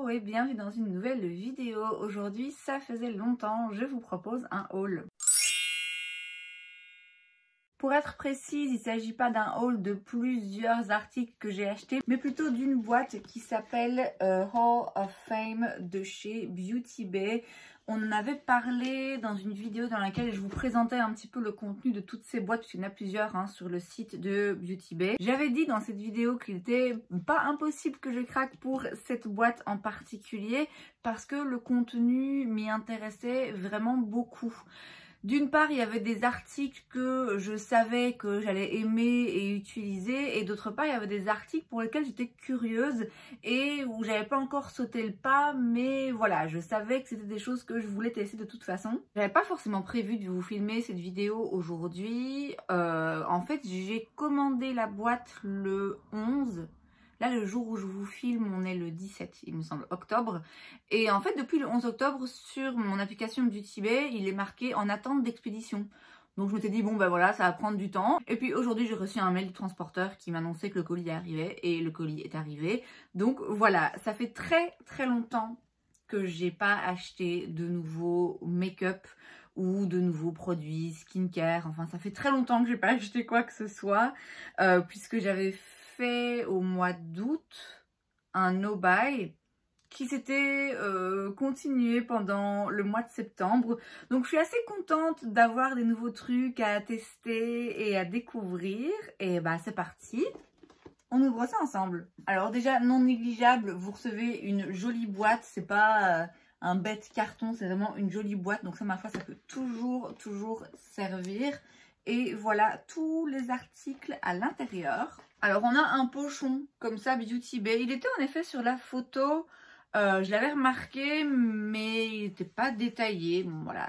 Hello et bienvenue dans une nouvelle vidéo. Aujourd'hui, ça faisait longtemps, je vous propose un haul. Pour être précise, il ne s'agit pas d'un haul de plusieurs articles que j'ai achetés, mais plutôt d'une boîte qui s'appelle Hall of Fame de chez Beauty Bay. On en avait parlé dans une vidéo dans laquelle je vous présentais un petit peu le contenu de toutes ces boîtes, puisqu'il y en a plusieurs sur le site de Beauty Bay. J'avais dit dans cette vidéo qu'il n'était pas impossible que je craque pour cette boîte en particulier, parce que le contenu m'y intéressait vraiment beaucoup. D'une part, il y avait des articles que je savais que j'allais aimer et utiliser, et d'autre part, il y avait des articles pour lesquels j'étais curieuse et où j'avais pas encore sauté le pas, mais voilà, je savais que c'était des choses que je voulais tester de toute façon. J'avais pas forcément prévu de vous filmer cette vidéo aujourd'hui. En fait, j'ai commandé la boîte le 11. Là, le jour où je vous filme, on est le 17, il me semble, octobre. Et en fait, depuis le 11 octobre, sur mon application Beauty Bay, il est marqué en attente d'expédition. Donc je m'étais dit, bon ben voilà, ça va prendre du temps. Et puis aujourd'hui, j'ai reçu un mail du transporteur qui m'annonçait que le colis arrivait. Et le colis est arrivé. Donc voilà, ça fait très longtemps que j'ai pas acheté de nouveaux make-up ou de nouveaux produits skincare. Enfin, ça fait très longtemps que j'ai pas acheté quoi que ce soit. Puisque j'avais fait au mois d'août un no-buy qui s'était continué pendant le mois de septembre. Donc je suis assez contente d'avoir des nouveaux trucs à tester et à découvrir. Et bah c'est parti, on ouvre ça ensemble. Alors déjà, non négligeable, vous recevez une jolie boîte. C'est pas un bête carton, c'est vraiment une jolie boîte. Donc ça, ma foi, ça peut toujours servir. Et voilà tous les articles à l'intérieur. Alors on a un pochon comme ça, Beauty Bay. Il était en effet sur la photo, je l'avais remarqué, mais il n'était pas détaillé. Bon voilà,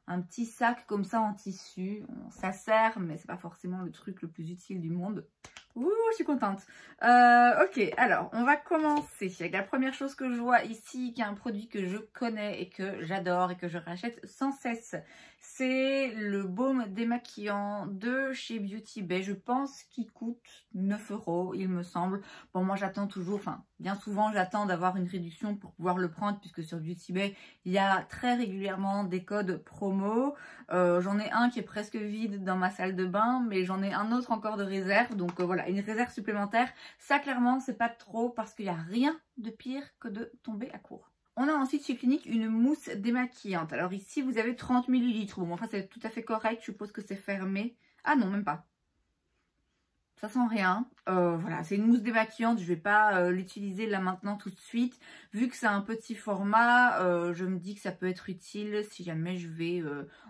un petit sac comme ça en tissu. Bon, ça sert, mais c'est pas forcément le truc le plus utile du monde. Ouh, je suis contente. Ok, alors on va commencer avec la première chose que je vois ici, qui est un produit que je connais et que j'adore et que je rachète sans cesse. C'est le baume démaquillant de chez Beauty Bay. Je pense qu'il coûte 9 €, il me semble. Bon, moi j'attends toujours, enfin bien souvent j'attends d'avoir une réduction pour pouvoir le prendre, puisque sur Beauty Bay il y a très régulièrement des codes promo. J'en ai un qui est presque vide dans ma salle de bain, mais j'en ai un autre encore de réserve. Donc voilà, une réserve supplémentaire. Ça clairement c'est pas trop, parce qu'il n'y a rien de pire que de tomber à court. On a ensuite chez Clinique une mousse démaquillante. Alors ici, vous avez 30 ml. Bon, enfin, c'est tout à fait correct. Je suppose que c'est fermé. Ah non, même pas. Ça sent rien. Voilà, c'est une mousse démaquillante. Je ne vais pas l'utiliser là maintenant tout de suite. Vu que c'est un petit format, je me dis que ça peut être utile si jamais je vais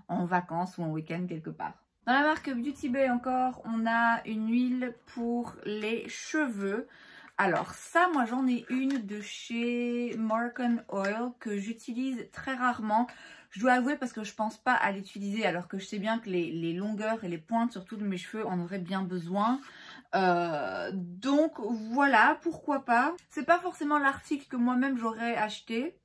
en vacances ou en week-end quelque part. Dans la marque Beauty Bay encore, on a une huile pour les cheveux. Alors ça, moi j'en ai une de chez Moroccan Oil que j'utilise très rarement. Je dois avouer, parce que je pense pas à l'utiliser, alors que je sais bien que les longueurs et les pointes surtout de mes cheveux en auraient bien besoin. Donc voilà, pourquoi pas. C'est pas forcément l'article que moi-même j'aurais acheté.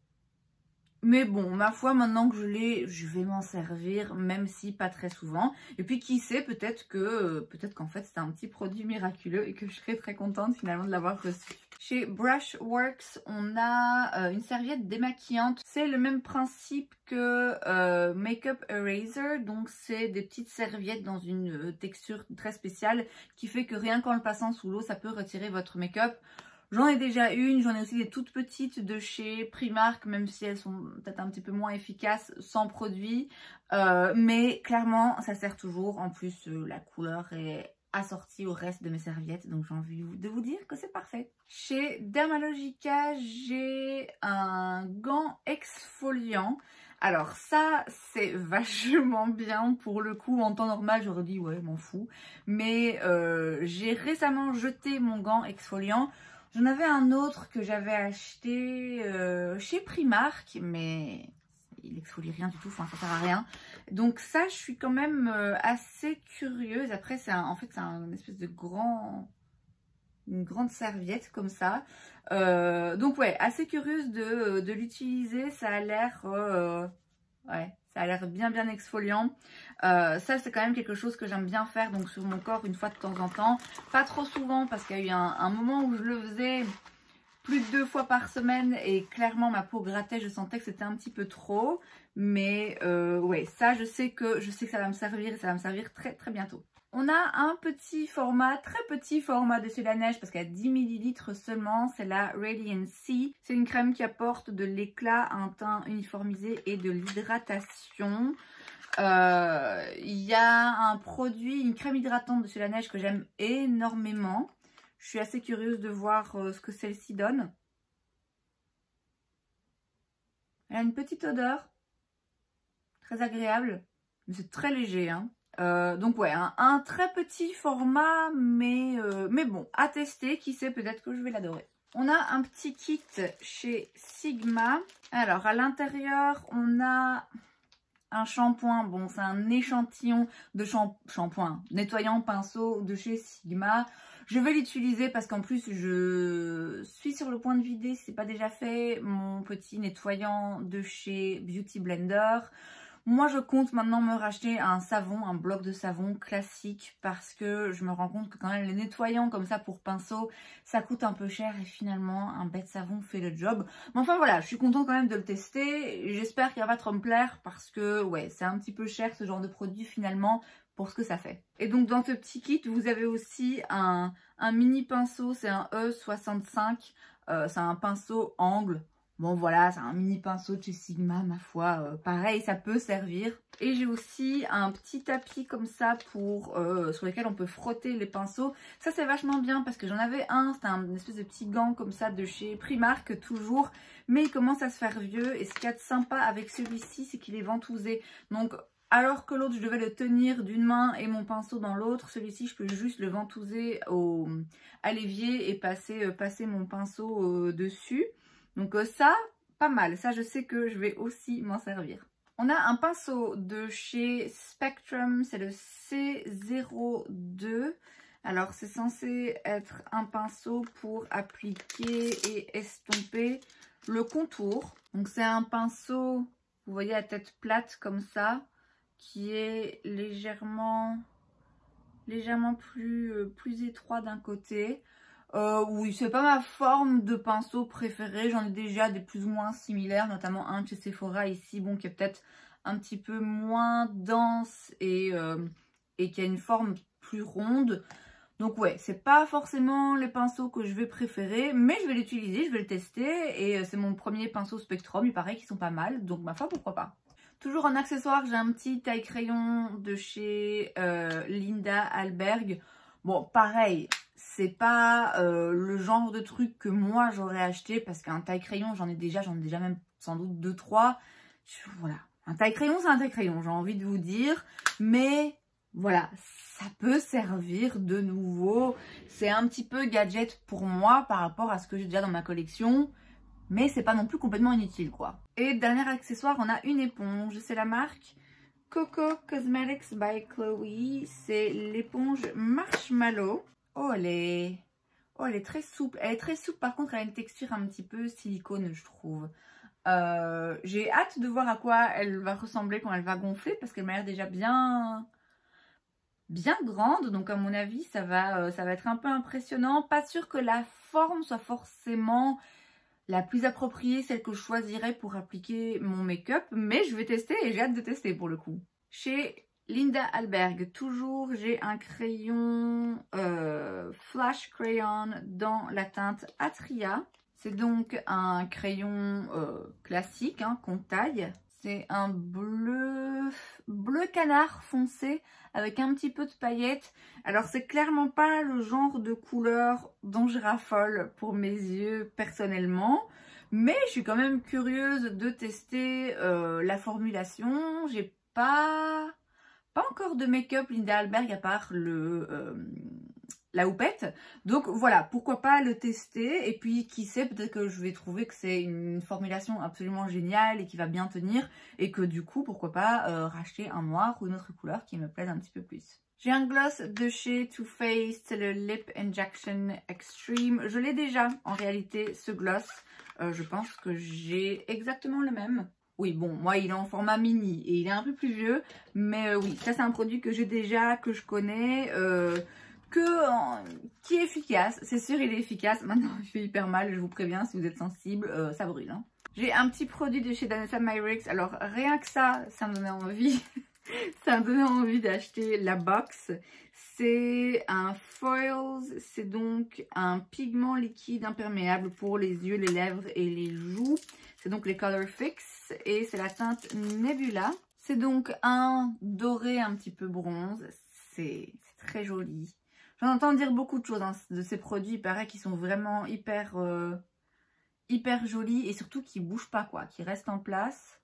Mais bon, ma foi, maintenant que je l'ai, je vais m'en servir, même si pas très souvent. Et puis qui sait, peut-être qu'en fait c'est un petit produit miraculeux et que je serai très contente finalement de l'avoir reçu. Chez Brushworks, on a une serviette démaquillante. C'est le même principe que Makeup Eraser. Donc c'est des petites serviettes dans une texture très spéciale qui fait que rien qu'en le passant sous l'eau, ça peut retirer votre make-up. J'en ai déjà une, j'en ai aussi des toutes petites de chez Primark, même si elles sont peut-être un petit peu moins efficaces sans produit. Mais clairement, ça sert toujours. En plus, la couleur est assortie au reste de mes serviettes. Donc j'ai envie de vous dire que c'est parfait. Chez Dermalogica, j'ai un gant exfoliant. Alors ça, c'est vachement bien pour le coup. En temps normal, j'aurais dit ouais, m'en fous. Mais j'ai récemment jeté mon gant exfoliant. J'en avais un autre que j'avais acheté chez Primark, mais il exfolie rien du tout, enfin ça sert à rien. Donc ça, je suis quand même assez curieuse. Après, en fait, c'est une espèce de une grande serviette comme ça. Donc ouais, assez curieuse de l'utiliser. Ça a l'air... ouais. Ça a l'air bien exfoliant. Ça, c'est quand même quelque chose que j'aime bien faire donc sur mon corps une fois de temps en temps. Pas trop souvent, parce qu'il y a eu un moment où je le faisais plus de 2 fois par semaine et clairement ma peau grattait, je sentais que c'était un petit peu trop. Mais ouais, ça je sais que ça va me servir et ça va me servir très très bientôt. On a un petit format, très petit format de chez La Neige parce qu'à 10 ml seulement, c'est la Radiant Sea. C'est une crème qui apporte de l'éclat, un teint uniformisé et de l'hydratation. Il y a un produit, une crème hydratante de chez La Neige que j'aime énormément. Je suis assez curieuse de voir ce que celle-ci donne. Elle a une petite odeur, très agréable, mais c'est très léger, hein. Donc ouais, un très petit format, mais bon, à tester, qui sait, peut-être que je vais l'adorer. On a un petit kit chez Sigma. Alors à l'intérieur, on a un shampoing, bon c'est un échantillon de shampoing, nettoyant pinceau de chez Sigma. Je vais l'utiliser parce qu'en plus je suis sur le point de vider, si ce n'est pas déjà fait, mon petit nettoyant de chez Beauty Blender. Moi je compte maintenant me racheter un savon, un bloc de savon classique parce que je me rends compte que quand même les nettoyants comme ça pour pinceau, ça coûte un peu cher et finalement un bête savon fait le job. Mais enfin voilà, je suis contente quand même de le tester. J'espère qu'il va pas trop me plaire parce que ouais, c'est un petit peu cher ce genre de produit finalement pour ce que ça fait. Et donc dans ce petit kit, vous avez aussi un mini pinceau, c'est un E65, c'est un pinceau angle. Bon voilà, c'est un mini pinceau de chez Sigma, ma foi, pareil, ça peut servir. Et j'ai aussi un petit tapis comme ça pour sur lequel on peut frotter les pinceaux. Ça c'est vachement bien parce que j'en avais un, c'était un espèce de petit gant comme ça de chez Primark toujours. Mais il commence à se faire vieux et ce qu'il y a de sympa avec celui-ci, c'est qu'il est ventousé. Donc alors que l'autre je devais le tenir d'une main et mon pinceau dans l'autre, celui-ci je peux juste le ventouser à l'évier et passer mon pinceau dessus. Donc ça, pas mal. Ça, je sais que je vais aussi m'en servir. On a un pinceau de chez Spectrum, c'est le C02. Alors, c'est censé être un pinceau pour appliquer et estomper le contour. Donc, c'est un pinceau, vous voyez, à tête plate comme ça, qui est légèrement plus étroit d'un côté. Oui, c'est pas ma forme de pinceau préférée. J'en ai déjà des plus ou moins similaires, notamment un de chez Sephora ici, bon, qui est peut-être un petit peu moins dense et qui a une forme plus ronde. Donc ouais, c'est pas forcément les pinceaux que je vais préférer, mais je vais l'utiliser, je vais le tester. Et c'est mon premier pinceau Spectrum, il paraît qu'ils sont pas mal, donc ma foi, pourquoi pas. Toujours en accessoire, j'ai un petit taille-crayon de chez Linda Alberg. Bon, pareil, c'est pas le genre de truc que moi j'aurais acheté parce qu'un taille-crayon, j'en ai déjà même sans doute 2-3. Voilà, un taille-crayon, c'est un taille-crayon, j'ai envie de vous dire. Mais voilà, ça peut servir de nouveau. C'est un petit peu gadget pour moi par rapport à ce que j'ai déjà dans ma collection. Mais c'est pas non plus complètement inutile, quoi. Et dernier accessoire, on a une éponge. C'est la marque Coco Cosmetics by Chloe. C'est l'éponge Marshmallow. Oh, elle est très souple. Elle est très souple, par contre, elle a une texture un petit peu silicone, je trouve. J'ai hâte de voir à quoi elle va ressembler quand elle va gonfler, parce qu'elle m'a l'air déjà bien grande. Donc, à mon avis, ça va être un peu impressionnant. Pas sûr que la forme soit forcément la plus appropriée, celle que je choisirais pour appliquer mon make-up, mais je vais tester et j'ai hâte de tester pour le coup. Chez Linda Alberg, toujours, j'ai un crayon Flash Crayon dans la teinte Atria. C'est donc un crayon classique hein, qu'on taille. C'est un bleu canard foncé avec un petit peu de paillettes. Alors c'est clairement pas le genre de couleur dont je raffole pour mes yeux personnellement. Mais je suis quand même curieuse de tester la formulation. J'ai pas encore de make-up Linda Alberg à part la houppette. Donc voilà, pourquoi pas le tester. Et puis qui sait, peut-être que je vais trouver que c'est une formulation absolument géniale et qui va bien tenir. Et que du coup, pourquoi pas racheter un noir ou une autre couleur qui me plaise un petit peu plus. J'ai un gloss de chez Too Faced, c'est le Lip Injection Extreme. Je l'ai déjà en réalité ce gloss. Je pense que j'ai exactement le même. Oui, bon, moi, il est en format mini et il est un peu plus vieux. Mais oui, ça, c'est un produit que j'ai déjà, que je connais, qui est efficace. C'est sûr, il est efficace. Maintenant, il fait hyper mal, je vous préviens, si vous êtes sensible, ça brûle. Hein. J'ai un petit produit de chez Danessa Myricks. Alors, rien que ça me donnait envie. Ça me donnait envie d'acheter la box. C'est un Foils, c'est donc un pigment liquide imperméable pour les yeux, les lèvres et les joues. C'est donc les Color Fix et c'est la teinte Nebula. C'est donc un doré un petit peu bronze. C'est très joli. J'en entends dire beaucoup de choses hein, de ces produits. Il paraît qu'ils sont vraiment hyper jolis et surtout qu'ils ne bougent pas quoi, qu'ils restent en place.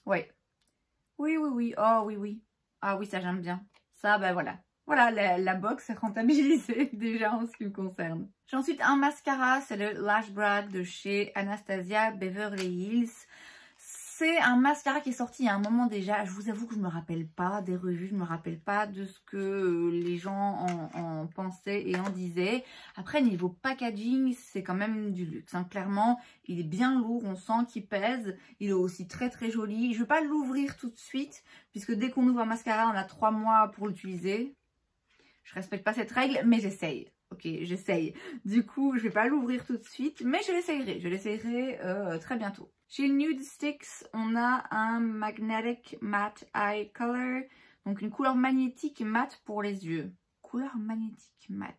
Ouais. Oui. Oh oui. Ah oui, ça j'aime bien. Ça, ben voilà. Voilà, la box est rentabilisée déjà en ce qui me concerne. J'ai ensuite un mascara, c'est le Lash Brag de chez Anastasia Beverly Hills. C'est un mascara qui est sorti il y a un moment déjà. Je vous avoue que je ne me rappelle pas des revues, je ne me rappelle pas de ce que les gens en pensaient et en disaient. Après, niveau packaging, c'est quand même du luxe. Hein. Clairement, il est bien lourd, on sent qu'il pèse. Il est aussi très joli. Je ne vais pas l'ouvrir tout de suite, puisque dès qu'on ouvre un mascara, on a 3 mois pour l'utiliser. Je respecte pas cette règle, mais j'essaye. Ok, j'essaye. Du coup, je vais pas l'ouvrir tout de suite, mais je l'essayerai. Je l'essayerai très bientôt. Chez Nude Sticks, on a un Magnetic Matte Eye Color. Donc une couleur magnétique matte pour les yeux. Couleur magnétique matte.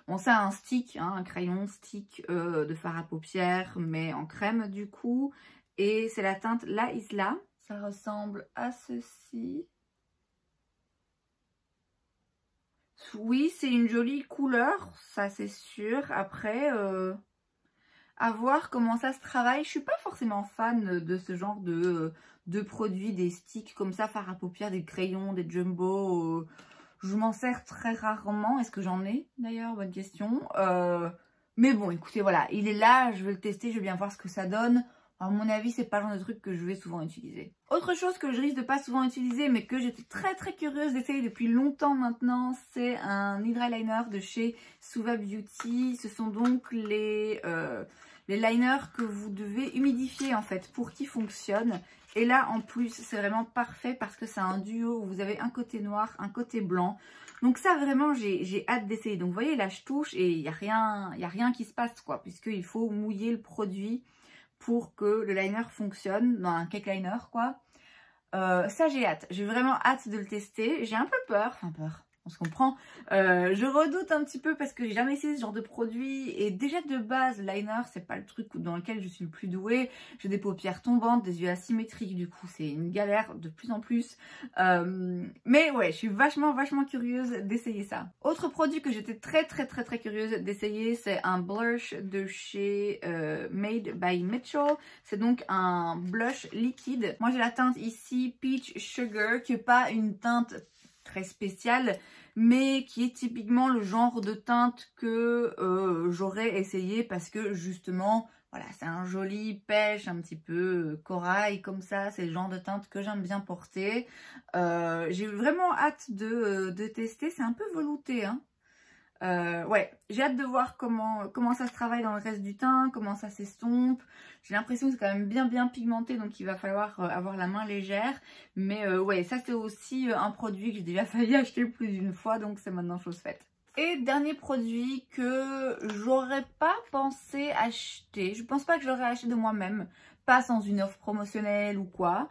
Bon, c'est un stick, hein, un crayon stick de fard à paupières, mais en crème du coup. Et c'est la teinte La Isla. Ça ressemble à ceci. Oui, c'est une jolie couleur, ça c'est sûr. Après, à voir comment ça se travaille. Je suis pas forcément fan de ce genre de produits, des sticks comme ça, fard à paupières, des crayons, des jumbo. Je m'en sers très rarement. Est-ce que j'en ai d'ailleurs? Bonne question. Mais bon, écoutez, voilà, il est là, je vais le tester, je vais bien voir ce que ça donne. À mon avis, c'est pas le genre de truc que je vais souvent utiliser. Autre chose que je risque de pas souvent utiliser, mais que j'étais très curieuse d'essayer depuis longtemps maintenant, c'est un hydra liner de chez Suva Beauty. Ce sont donc les liners que vous devez humidifier en fait pour qu'ils fonctionnent. Et là, en plus, c'est vraiment parfait parce que c'est un duo où vous avez un côté noir, un côté blanc. Donc ça, vraiment, j'ai hâte d'essayer. Donc vous voyez, là, je touche et il n'y a rien qui se passe, quoi, puisqu'il faut mouiller le produit pour que le liner fonctionne, dans un cake liner quoi. Ça j'ai hâte, j'ai vraiment hâte de le tester. J'ai un peu peur, on se comprend. Je redoute un petit peu parce que j'ai jamais essayé ce genre de produit et déjà de base, liner c'est pas le truc dans lequel je suis le plus douée. J'ai des paupières tombantes, des yeux asymétriques, du coup c'est une galère de plus en plus. Mais ouais, je suis vachement curieuse d'essayer ça. Autre produit que j'étais très curieuse d'essayer, c'est un blush de chez Made by Mitchell. C'est donc un blush liquide. Moi j'ai la teinte ici Peach Sugar, qui est pas une teinte très spéciale, mais qui est typiquement le genre de teinte que j'aurais essayé parce que justement, voilà, c'est un joli pêche, un petit peu corail comme ça, c'est le genre de teinte que j'aime bien porter. J'ai vraiment hâte de tester, c'est un peu velouté, hein. Ouais, j'ai hâte de voir comment ça se travaille dans le reste du teint, comment ça s'estompe. J'ai l'impression que c'est quand même bien pigmenté, donc il va falloir avoir la main légère. Mais ouais, ça c'est aussi un produit que j'ai déjà failli acheter plus d'une fois, donc c'est maintenant chose faite. Et dernier produit que j'aurais pas pensé acheter, je pense pas que je l'aurais acheté de moi-même, pas sans une offre promotionnelle ou quoi.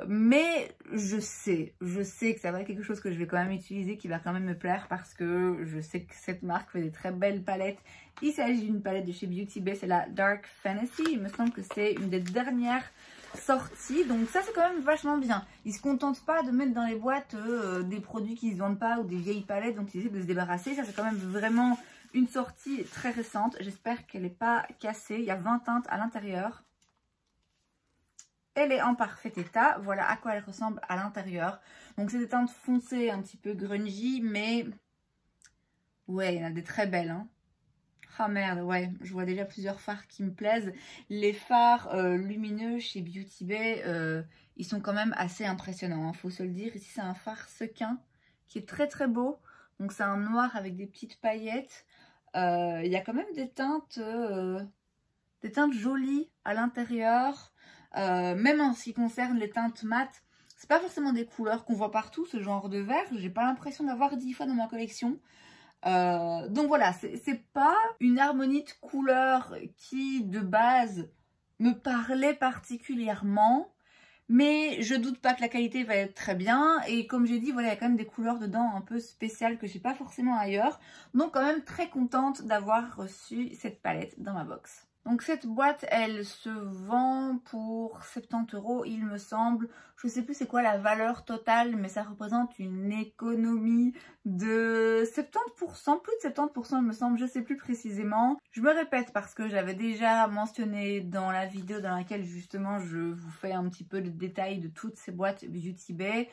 Mais je sais que ça va être quelque chose que je vais quand même utiliser, qui va quand même me plaire parce que je sais que cette marque fait des très belles palettes. Il s'agit d'une palette de chez Beauty Bay, c'est la Dark Fantasy. Il me semble que c'est une des dernières sorties, donc ça c'est quand même vachement bien. Ils se contentent pas de mettre dans les boîtes des produits qui se vendent pas ou des vieilles palettes dont ils essaient de se débarrasser. Ça c'est quand même vraiment une sortie très récente. J'espère qu'elle n'est pas cassée. Il y a 20 teintes à l'intérieur. Elle est en parfait état, voilà à quoi elle ressemble à l'intérieur. Donc c'est des teintes foncées, un petit peu grungy, mais ouais, il y en a des très belles. Hein. Ah merde, ouais, je vois déjà plusieurs fards qui me plaisent. Les fards lumineux chez Beauty Bay, ils sont quand même assez impressionnants, hein, faut se le dire. Ici c'est un fard sequin qui est très beau. Donc c'est un noir avec des petites paillettes. Il y a quand même des teintes jolies à l'intérieur. Même en ce qui concerne les teintes mates, C'est pas forcément des couleurs qu'on voit partout, ce genre de vert. J'ai pas l'impression d'avoir 10 fois dans ma collection. Donc voilà, c'est pas une harmonie de couleurs qui de base me parlait particulièrement. Mais je doute pas que la qualité va être très bien. Et comme j'ai dit, voilà, il y a quand même des couleurs dedans un peu spéciales que j'ai pas forcément ailleurs. Donc quand même très contente d'avoir reçu cette palette dans ma box. Donc cette boîte, elle se vend pour 70 €, il me semble. Je sais plus c'est quoi la valeur totale, mais ça représente une économie de 70%, plus de 70% il me semble, je sais plus précisément. Je me répète parce que j'avais déjà mentionné dans la vidéo dans laquelle justement je vous fais un petit peu le détail de toutes ces boîtes Beauty Bay.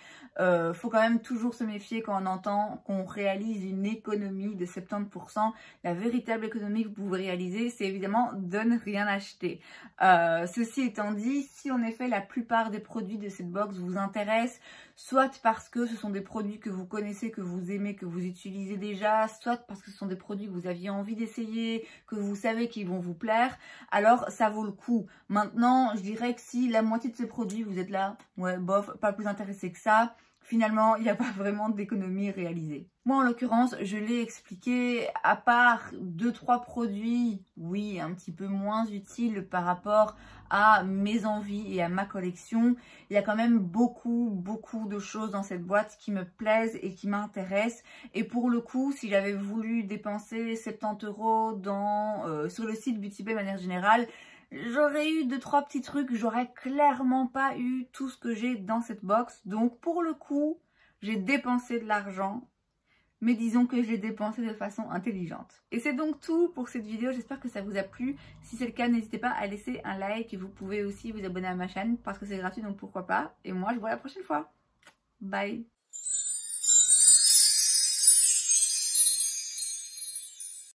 Faut quand même toujours se méfier quand on entend qu'on réalise une économie de 70%. La véritable économie que vous pouvez réaliser, c'est évidemment de ne rien acheter. Ceci étant dit, si en effet la plupart des produits de cette box vous intéressent, soit parce que ce sont des produits que vous connaissez, que vous aimez, que vous utilisez déjà, soit parce que ce sont des produits que vous aviez envie d'essayer, que vous savez qu'ils vont vous plaire, alors ça vaut le coup. Maintenant, je dirais que si la moitié de ces produits, vous êtes là, ouais, bof, pas plus intéressé que ça, finalement, il n'y a pas vraiment d'économie réalisée. Moi, en l'occurrence, je l'ai expliqué, à part 2-3 produits, oui, un petit peu moins utiles par rapport à mes envies et à ma collection, il y a quand même beaucoup de choses dans cette boîte qui me plaisent et qui m'intéressent. Et pour le coup, si j'avais voulu dépenser 70 € sur le site Beauty Bay de manière générale, j'aurais eu 2-3 petits trucs, j'aurais clairement pas eu tout ce que j'ai dans cette box. Donc pour le coup, j'ai dépensé de l'argent, mais disons que je l'ai dépensé de façon intelligente. Et c'est donc tout pour cette vidéo, j'espère que ça vous a plu. Si c'est le cas, n'hésitez pas à laisser un like et vous pouvez aussi vous abonner à ma chaîne parce que c'est gratuit, donc pourquoi pas. Et moi, je vous vois la prochaine fois. Bye!